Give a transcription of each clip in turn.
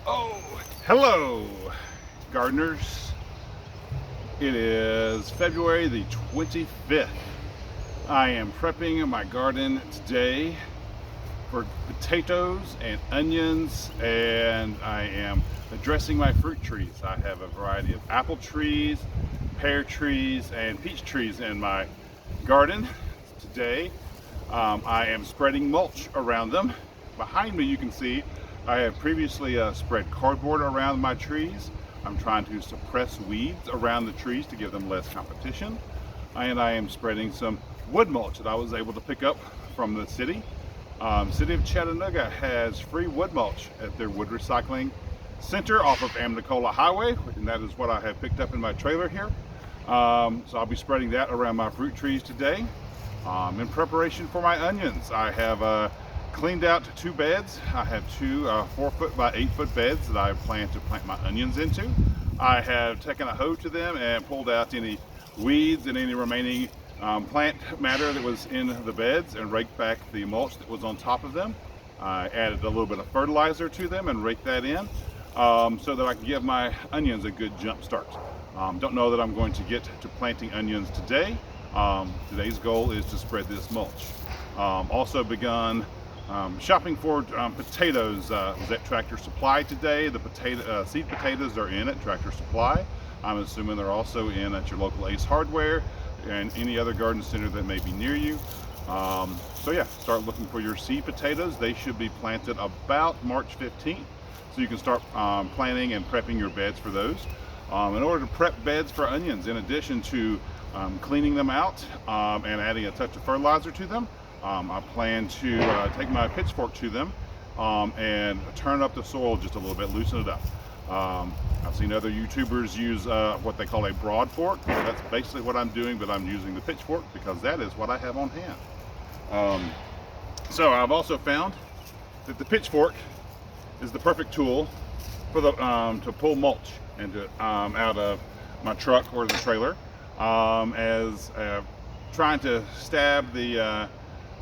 Oh, hello, gardeners. It is February the 25th. I am prepping my garden today for potatoes and onions, and I am addressing my fruit trees. I have a variety of apple trees, pear trees, and peach trees in my garden today. I am spreading mulch around them. Behind me you can see I have previously spread cardboard around my trees. I'm trying to suppress weeds around the trees to give them less competition. And I am spreading some wood mulch that I was able to pick up from the city. City of Chattanooga has free wood mulch at their wood recycling center off of Amnicola Highway, and that is what I have picked up in my trailer here. So I'll be spreading that around my fruit trees today. In preparation for my onions, I have cleaned out 2 beds. I have 2 4-foot by 8-foot beds that I plan to plant my onions into. I have taken a hoe to them and pulled out any weeds and any remaining plant matter that was in the beds and raked back the mulch that was on top of them. I added a little bit of fertilizer to them and raked that in so that I can give my onions a good jump start. Don't know that I'm going to get to planting onions today. Today's goal is to spread this mulch. Also begun shopping for potatoes. Was at Tractor Supply today. The seed potatoes are in at Tractor Supply. I'm assuming they're also in at your local Ace Hardware and any other garden center that may be near you. So yeah, start looking for your seed potatoes. They should be planted about March 15th. So you can start planting and prepping your beds for those. In order to prep beds for onions, in addition to cleaning them out and adding a touch of fertilizer to them, I plan to take my pitchfork to them and turn up the soil just a little bit, loosen it up. I've seen other YouTubers use what they call a broad fork. That's basically what I'm doing, but I'm using the pitchfork because that is what I have on hand. So I've also found that the pitchfork is the perfect tool for to pull mulch out of my truck or the trailer. As trying to stab the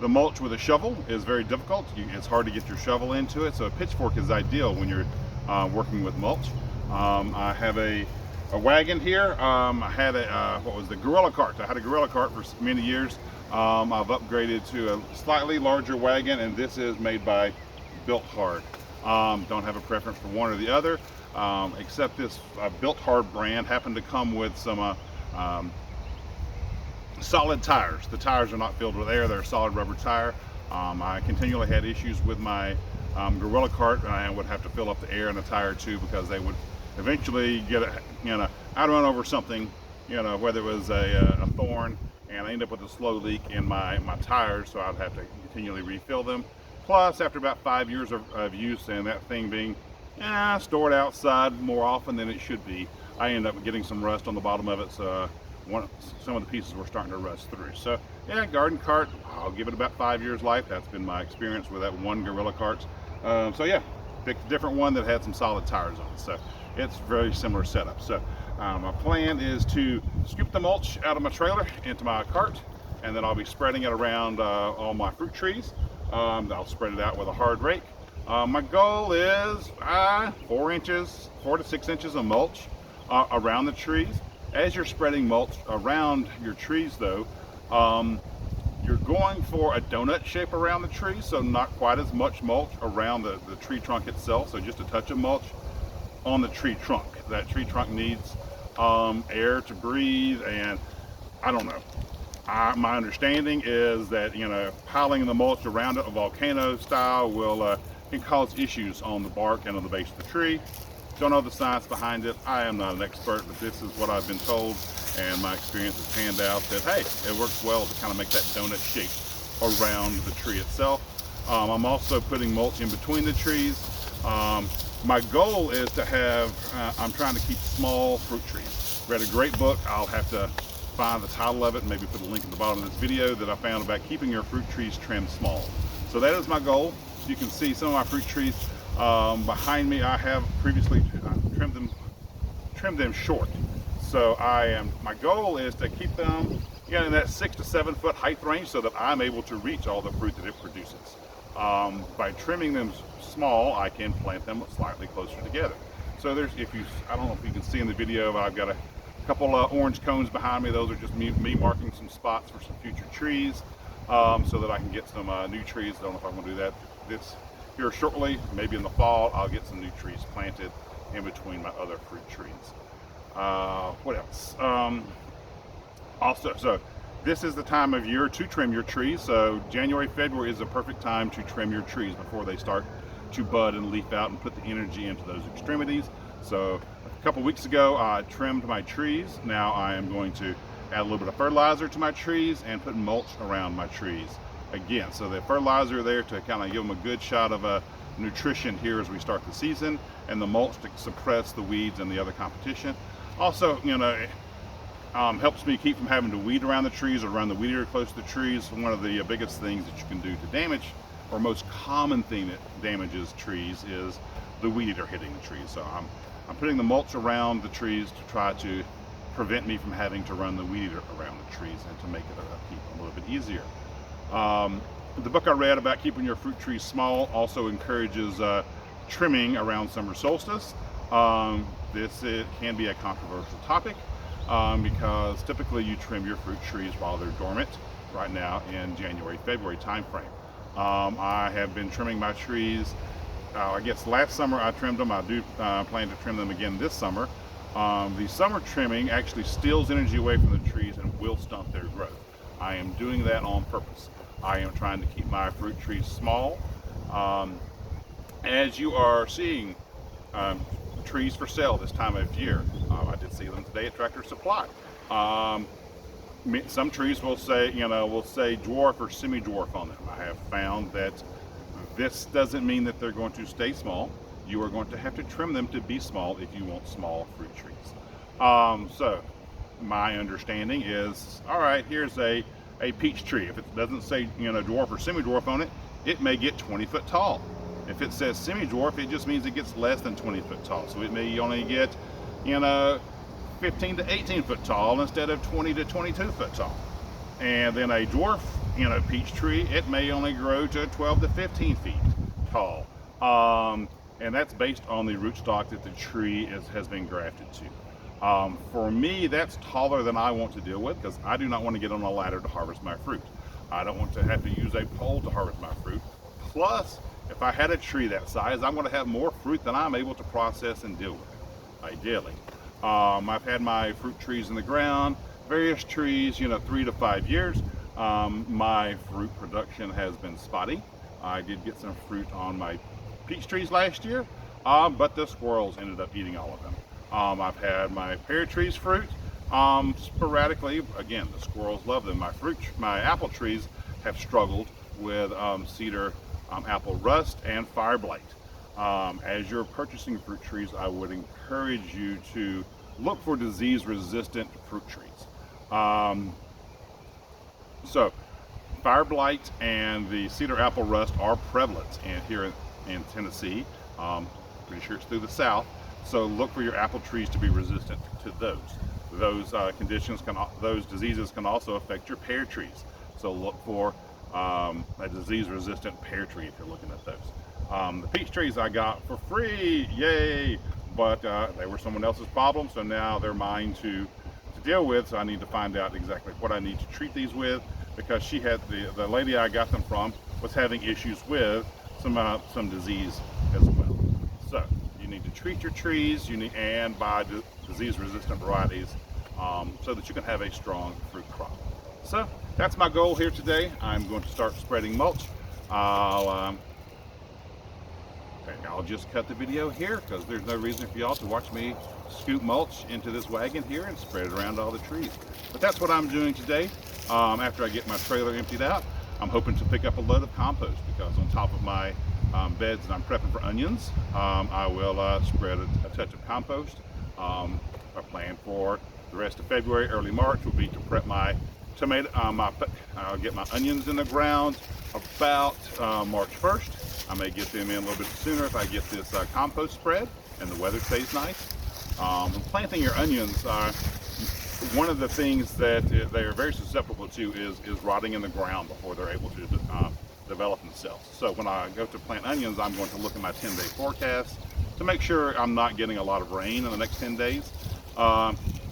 mulch with a shovel is very difficult. It's hard to get your shovel into it, so a pitchfork is ideal when you're working with mulch. I have a wagon here. I had the gorilla cart. I had a gorilla cart for many years. I've upgraded to a slightly larger wagon, and this is made by Built Hard. Don't have a preference for one or the other, except this Built Hard brand happened to come with some solid tires. The tires are not filled with air, they're a solid rubber tire. I continually had issues with my gorilla cart, and I would have to fill up the air in the tire too, because they would eventually get I'd run over something, whether it was a thorn, and I end up with a slow leak in my tires, so I'd have to continually refill them. Plus, after about 5 years of use and that thing being stored outside more often than it should be, I end up getting some rust on the bottom of it, so some of the pieces were starting to rust through. So yeah, garden cart, I'll give it about 5 years life. That's been my experience with that one gorilla cart. So yeah, picked a different one that had some solid tires on it. So it's very similar setup. So my plan is to scoop the mulch out of my trailer into my cart, and then I'll be spreading it around all my fruit trees. I'll spread it out with a hard rake. My goal is 4 to 6 inches of mulch around the trees. As you're spreading mulch around your trees though, you're going for a donut shape around the tree, so not quite as much mulch around the tree trunk itself, so just a touch of mulch on the tree trunk. That tree trunk needs air to breathe, and I don't know. My understanding is that piling the mulch around it, a volcano style, can cause issues on the bark and on the base of the tree. Don't know the science behind it. I am not an expert, but this is what I've been told, and my experience has panned out that, hey, it works well to kind of make that donut shape around the tree itself. I'm also putting mulch in between the trees. My goal is to have, I'm trying to keep small fruit trees. Read a great book. I'll have to find the title of it and maybe put a link at the bottom of this video that I found about keeping your fruit trees trimmed small. So that is my goal. You can see some of my fruit trees behind me. I have previously trimmed them short. So my goal is to keep them in that 6 to 7 foot height range so that I'm able to reach all the fruit that it produces. By trimming them small, I can plant them slightly closer together. So there's, I don't know if you can see in the video, but I've got a couple orange cones behind me. Those are just me marking some spots for some future trees, so that I can get some new trees. I don't know if I'm going to do that this here shortly. Maybe in the fall, I'll get some new trees planted in between my other fruit trees. What else? Also, so this is the time of year to trim your trees. So January, February is the perfect time to trim your trees before they start to bud and leaf out and put the energy into those extremities. So a couple weeks ago, I trimmed my trees. Now I am going to add a little bit of fertilizer to my trees and put mulch around my trees again. So the fertilizer there to kind of give them a good shot of nutrition here as we start the season, and the mulch to suppress the weeds and the other competition. Also, helps me keep from having to weed around the trees or run the weed eater close to the trees. One of the biggest things that you can do to damage, or most common thing that damages trees, is the weed eater hitting the trees. So I'm putting the mulch around the trees to try to prevent me from having to run the weed eater around the trees and to make it keep a little bit easier. The book I read about keeping your fruit trees small also encourages trimming around summer solstice. It can be a controversial topic, because typically you trim your fruit trees while they're dormant right now in January, February time frame. I have been trimming my trees. I guess last summer I trimmed them. I do plan to trim them again this summer. The summer trimming actually steals energy away from the trees and will stunt their growth. I am doing that on purpose. I am trying to keep my fruit trees small. As you are seeing trees for sale this time of year, I did see them today at Tractor Supply. Some trees will say dwarf or semi-dwarf on them. I have found that this doesn't mean that they're going to stay small. You are going to have to trim them to be small if you want small fruit trees. So my understanding is, all right, here's a peach tree. If it doesn't say dwarf or semi-dwarf on it, it may get 20 foot tall. If it says semi-dwarf, it just means it gets less than 20 foot tall. So it may only get 15 to 18 foot tall instead of 20 to 22 foot tall. And then a dwarf peach tree, it may only grow to 12 to 15 feet tall. And that's based on the rootstock that the tree has been grafted to. For me, that's taller than I want to deal with, because I do not want to get on a ladder to harvest my fruit. I don't want to have to use a pole to harvest my fruit. Plus, if I had a tree that size, I'm going to have more fruit than I'm able to process and deal with, ideally. I've had my fruit trees in the ground, various trees, 3 to 5 years. My fruit production has been spotty. I did get some fruit on my peach trees last year, but the squirrels ended up eating all of them. I've had my pear trees fruit sporadically. Again, the squirrels love them. My apple trees have struggled with cedar apple rust and fire blight. As you're purchasing fruit trees, I would encourage you to look for disease-resistant fruit trees. So fire blight and the cedar apple rust are prevalent here in Tennessee. Pretty sure it's through the South. So look for your apple trees to be resistant to those. Those diseases can also affect your pear trees. So look for a disease-resistant pear tree if you're looking at those. The peach trees I got for free, yay! But they were someone else's problem, so now they're mine to deal with. So I need to find out exactly what I need to treat these with, because she had the lady I got them from was having issues with some disease as well. So you need to treat your trees. And buy disease-resistant varieties so that you can have a strong fruit crop. So that's my goal here today. I'm going to start spreading mulch. I'll just cut the video here, because there's no reason for y'all to watch me scoop mulch into this wagon here and spread it around all the trees. But that's what I'm doing today. After I get my trailer emptied out, I'm hoping to pick up a load of compost, because on top of my beds that I'm prepping for onions, I will spread a touch of compost. My plan for the rest of February, early March will be to prep my tomato. I'll get my onions in the ground about March 1st. I may get them in a little bit sooner if I get this compost spread and the weather stays nice. When planting your onions, one of the things that they are very susceptible to is rotting in the ground before they're able to develop themselves. So when I go to plant onions, I'm going to look at my 10-day forecast to make sure I'm not getting a lot of rain in the next 10 days.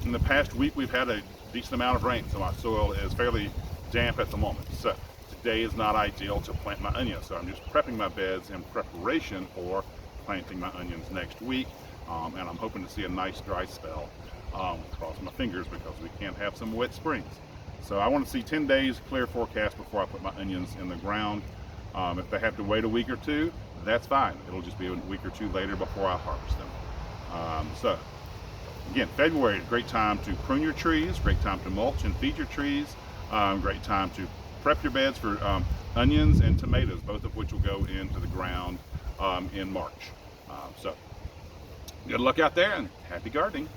In the past week, we've had a decent amount of rain, so my soil is fairly damp at the moment. So today is not ideal to plant my onions, so I'm just prepping my beds in preparation for planting my onions next week. And I'm hoping to see a nice dry spell. Cross my fingers, because we can't have some wet springs. So I want to see 10 days clear forecast before I put my onions in the ground. If they have to wait a week or two, that's fine. It'll just be a week or two later before I harvest them. So again, February, great time to prune your trees, great time to mulch and feed your trees, great time to prep your beds for onions and tomatoes, both of which will go into the ground in March. So good luck out there, and happy gardening.